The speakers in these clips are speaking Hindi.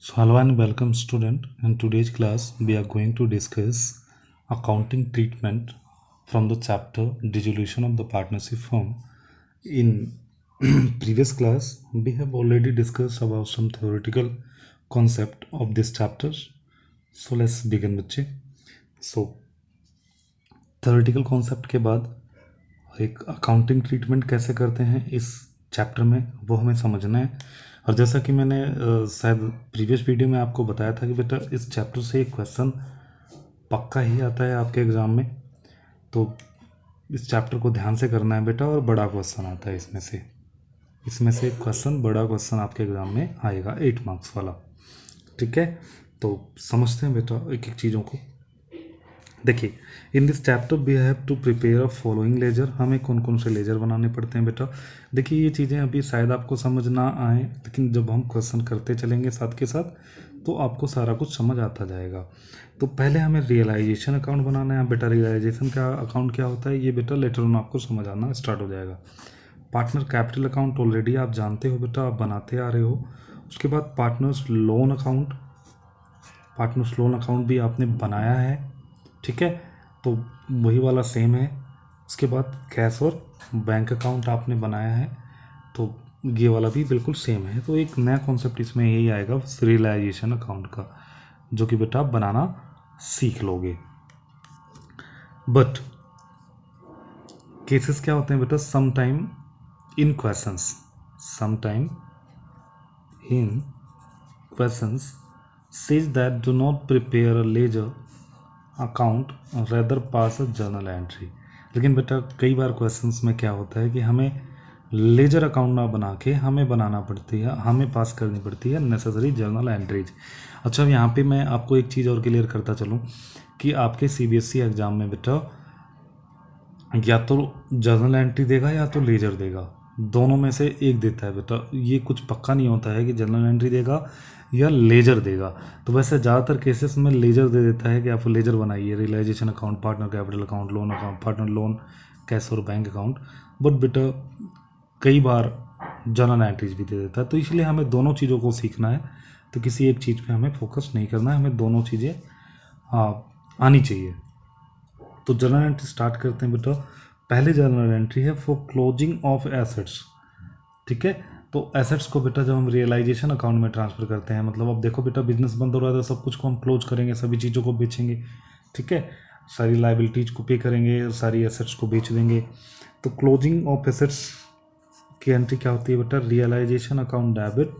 So hello and welcome student. In today's class we are going to discuss accounting treatment from the chapter dissolution of the partnership firm. In previous class we have already discussed about some theoretical concept of this chapter. So let's begin बच्चे. So theoretical concept के बाद एक अकाउंटिंग ट्रीटमेंट कैसे करते हैं इस चैप्टर में वो हमें समझना है। और जैसा कि मैंने शायद प्रीवियस वीडियो में आपको बताया था कि बेटा इस चैप्टर से एक क्वेश्चन पक्का ही आता है आपके एग्ज़ाम में, तो इस चैप्टर को ध्यान से करना है बेटा। और बड़ा क्वेश्चन आता है इसमें से एक क्वेश्चन, बड़ा क्वेश्चन आपके एग्ज़ाम में आएगा 8 मार्क्स वाला। ठीक है, तो समझते हैं बेटा एक एक चीज़ों को। देखिए, in this chapter we have to prepare a following ledger. हमें कौन कौन से लेजर बनाने पड़ते हैं बेटा। देखिए, ये चीज़ें अभी शायद आपको समझ ना आए, लेकिन जब हम क्वेश्चन करते चलेंगे साथ के साथ तो आपको सारा कुछ समझ आता जाएगा। तो पहले हमें रियलाइजेशन अकाउंट बनाना है बेटा। रियलाइजेशन का अकाउंट क्या होता है ये बेटा लेटर ऑन आपको समझ आना स्टार्ट हो जाएगा। पार्टनर कैपिटल अकाउंट ऑलरेडी आप जानते हो बेटा, आप बनाते आ रहे हो। उसके बाद partners loan account, partners loan account भी आपने बनाया है, ठीक है, तो वही वाला सेम है। उसके बाद कैश और बैंक अकाउंट आपने बनाया है, तो ये वाला भी बिल्कुल सेम है। तो एक नया कॉन्सेप्ट इसमें यही आएगा रियलाइजेशन अकाउंट का, जो कि बेटा आप बनाना सीख लोगे। बट केसेस क्या होते हैं बेटा, some time in questions says that do not prepare a ledger account rather pass a journal entry. लेकिन बेटा कई बार क्वेश्चंस में क्या होता है कि हमें लेजर अकाउंट ना बना के हमें बनाना पड़ती है, हमें पास करनी पड़ती है नेसेसरी जर्नल एंट्रीज। अच्छा, यहाँ पे मैं आपको एक चीज़ और क्लियर करता चलूँ कि आपके सीबीएसई एग्ज़ाम में बेटा या तो जर्नल एंट्री देगा या तो लेजर देगा, दोनों में से एक देता है बेटा। ये कुछ पक्का नहीं होता है कि जर्नल एंट्री देगा या लेजर देगा। तो वैसे ज़्यादातर केसेस में लेजर दे देता है कि आप लेजर बनाइए, realisation account, partner capital account, loan account, partner loan, cash और बैंक अकाउंट। बट बेटा कई बार जर्नल एंट्रीज भी दे देता है, तो इसलिए हमें दोनों चीज़ों को सीखना है। तो किसी एक चीज़ पे हमें फोकस नहीं करना है, हमें दोनों चीज़ें आनी चाहिए। तो जर्नल एंट्री स्टार्ट करते हैं बेटा। पहले जर्नल एंट्री है फॉर क्लोजिंग ऑफ एसेट्स, ठीक है। तो एसेट्स को बेटा जब हम रियलाइजेशन अकाउंट में ट्रांसफ़र करते हैं, मतलब अब देखो बेटा बिजनेस बंद हो रहा है तो सब कुछ को हम क्लोज करेंगे, सभी चीज़ों को बेचेंगे, ठीक है, सारी लाइबिलिटीज को पे करेंगे, सारी एसेट्स को बेच देंगे। तो क्लोजिंग ऑफ एसेट्स की एंट्री क्या होती है बेटा, realisation account debit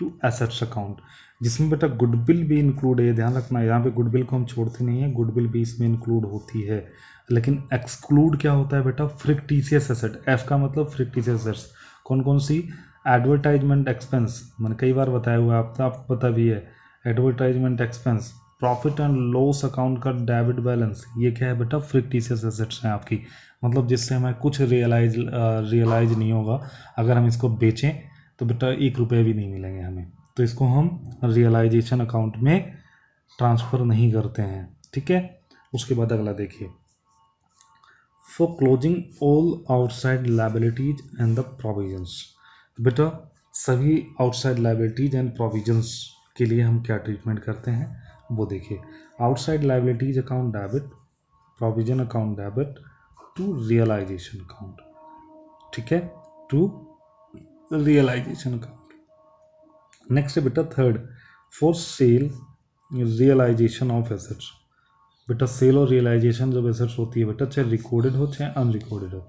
to assets account, जिसमें बेटा गुडविल भी इंक्लूड है। ध्यान रखना, यहाँ पे गुडविल को हम छोड़ते नहीं है, गुडविल भी इसमें इंक्लूड होती है। लेकिन एक्सक्लूड क्या होता है बेटा, फ्रिक्टिशियस एसेट। एफ का मतलब फ्रिक्टिशियस एसेट्स कौन कौन सी, एडवर्टाइजमेंट एक्सपेंस, मैंने कई बार बताया हुआ है, आपको पता भी है। Advertisement expense, profit and loss account का डेबिट बैलेंस, ये क्या है बेटा, फ्रिक्टिशियस एसेट्स हैं आपकी, मतलब जिससे हमें कुछ रियलाइज नहीं होगा। अगर हम इसको बेचें तो बेटा 1 रुपये भी नहीं मिलेंगे हमें, तो इसको हम रियलाइजेशन अकाउंट में ट्रांसफ़र नहीं करते हैं, ठीक है। उसके बाद अगला देखिए, for closing all outside liabilities and the provisions. बेटा सभी आउटसाइड लाइबिलिटीज एंड प्रोविजंस के लिए हम क्या ट्रीटमेंट करते हैं वो देखिए। Outside liabilities account debit, provision account debit to realisation account, ठीक है, टू रियलाइजेशन अकाउंट। नेक्स्ट है बेटा third, for sale realisation of assets. बेटा सेल और रियलाइजेशन जब एसेट्स होती है बेटा, चाहे रिकॉर्डेड हो चाहे अनरिकॉर्डेड हो।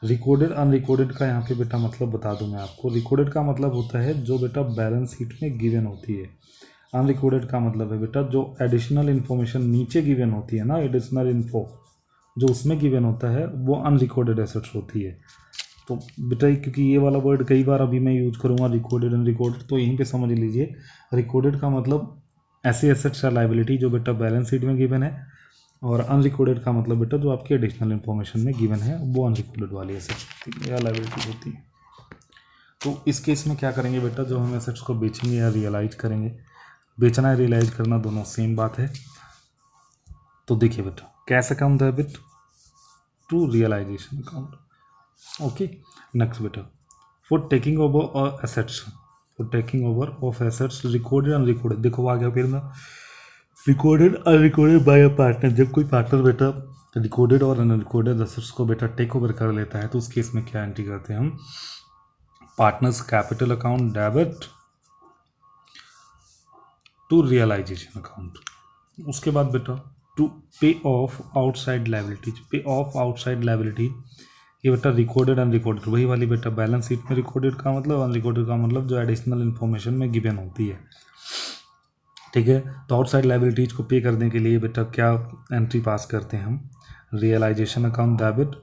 रिकॉर्डेड अनरिकॉर्डेड का यहाँ पे बेटा मतलब बता दूं मैं आपको। रिकॉर्डेड का मतलब होता है जो बेटा बैलेंस शीट में गिवन होती है। अनरिकॉर्डेड का मतलब है बेटा जो एडिशनल इन्फॉर्मेशन नीचे गिवन होती है ना, एडिशनल इन्फो जो उसमें गिवन होता है वो अनरिकॉर्डेड एसेट्स होती है। तो बेटा क्योंकि ये वाला वर्ड कई बार अभी मैं यूज करूँगा, रिकॉर्डेड अनरिकॉर्डेड, तो यहीं पे समझ लीजिए रिकॉर्डेड का मतलब ऐसे एसेट्स या लाइबिलिटी जो बेटा बैलेंस शीट में गिवन है, और अनरिकॉर्डेड का मतलब बेटा जो आपकी एडिशनल इन्फॉर्मेशन में गिवन है वो अनरिकॉर्डेड वाली एसेट्स या लाइबिलिटी होती है। तो इस केस में क्या करेंगे बेटा, जो हम एसेट्स को बेचेंगे या रियलाइज करेंगे, बेचना या रियलाइज करना दोनों सेम बात है। तो देखिए बेटा, cash account debit to realisation account, okay. Next बेटा, for taking over assets, for taking over of assets recorded unrecorded. देखो आ गया फिर ना, recorded unrecorded by a partner. जब कोई पार्टनर बेटा रिकॉर्डेड और अनरिकॉर्डेड एसेट्स को बेटा टेक ओवर कर लेता है तो उस केस में क्या एंट्री करते हैं हम, partners capital account debit to realisation account. उसके बाद बेटा to pay off outside liabilities. Pay off outside liability ये बेटा रिकॉर्डेड अनरिकॉर्डेड वही वाली बेटा, बैलेंस शीट में रिकॉर्डेड का मतलब, अनरिकॉर्डेड का मतलब जो एडिशनल इन्फॉर्मेशन में गिवन होती है, ठीक है। तो आउटसाइड लाइबिलिटीज को पे करने के लिए बेटा क्या एंट्री पास करते हैं हम, realisation account debit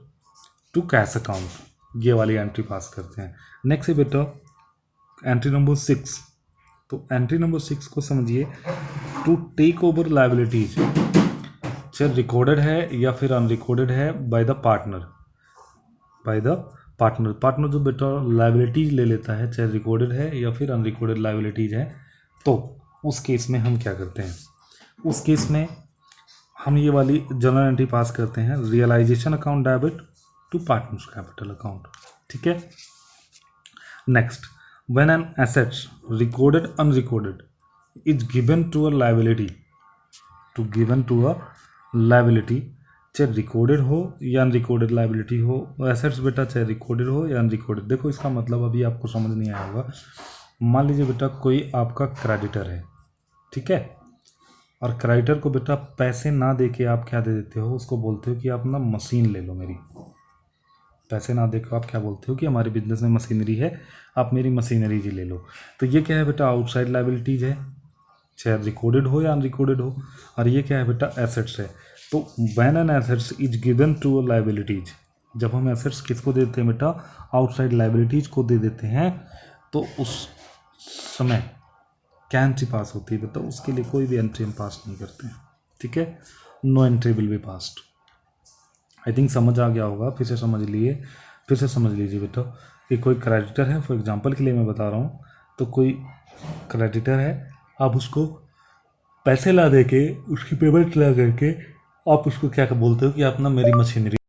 to cash account, ये वाली एंट्री पास करते हैं। नेक्स्ट है बेटा एंट्री नंबर 6। तो एंट्री नंबर 6 को समझिए, टू टेक ओवर लाइबिलिटीज, चाहे रिकॉर्डेड है या फिर अनरिकॉर्डेड है, by the partner. By the partner, partner जो बेटा लाइबिलिटीज ले लेता है, चाहे रिकॉर्डेड है या फिर अनरिकॉर्डेड लाइबिलिटीज है, तो उस केस में हम क्या करते हैं, उस केस में हम ये वाली जनरल एंट्री पास करते हैं, realisation account debit to partners capital account, ठीक है। Next, when an assets recorded unrecorded is given to a liability, to given to a liability, चाहे रिकॉर्डेड हो या अनरिकॉर्डेड लाइबिलिटी हो, एसेट्स बेटा चाहे रिकॉर्डेड हो या अनरिकॉर्डेड। देखो इसका मतलब अभी आपको समझ नहीं आया होगा। मान लीजिए बेटा कोई आपका क्रेडिटर है, ठीक है, और क्रेडिटर को बेटा पैसे ना दे के आप क्या दे देते हो, उसको बोलते हो कि आप ना मशीन ले लो मेरी। पैसे ना देकर आप क्या बोलते हो कि हमारे बिजनेस में मशीनरी है, आप मेरी मशीनरी जी ले लो। तो ये क्या है बेटा, आउटसाइड लाइबिलिटीज है, चाहे रिकॉर्डेड हो या अनरिकॉर्डेड हो। और ये क्या है बेटा, एसेट्स है। तो when an assets is given to a liabilities, जब हम एसेट्स किसको देते हैं बेटा, आउटसाइड लाइबिलिटीज को दे देते हैं, तो उस समय क्या एंट्री पास होती है बेटा, उसके लिए कोई भी एंट्री हम पास नहीं करते हैं, ठीक है। No entry will be passed. I think समझ आ गया होगा, फिर से समझ लीजिए बेटा कि कोई क्रेडिटर है, फॉर एग्जांपल के लिए मैं बता रहा हूँ, तो कोई क्रेडिटर है, आप उसको पैसे ला दे के, उसकी पेमेंट ला करके आप उसको क्या बोलते हो कि आप ना मेरी मशीनरी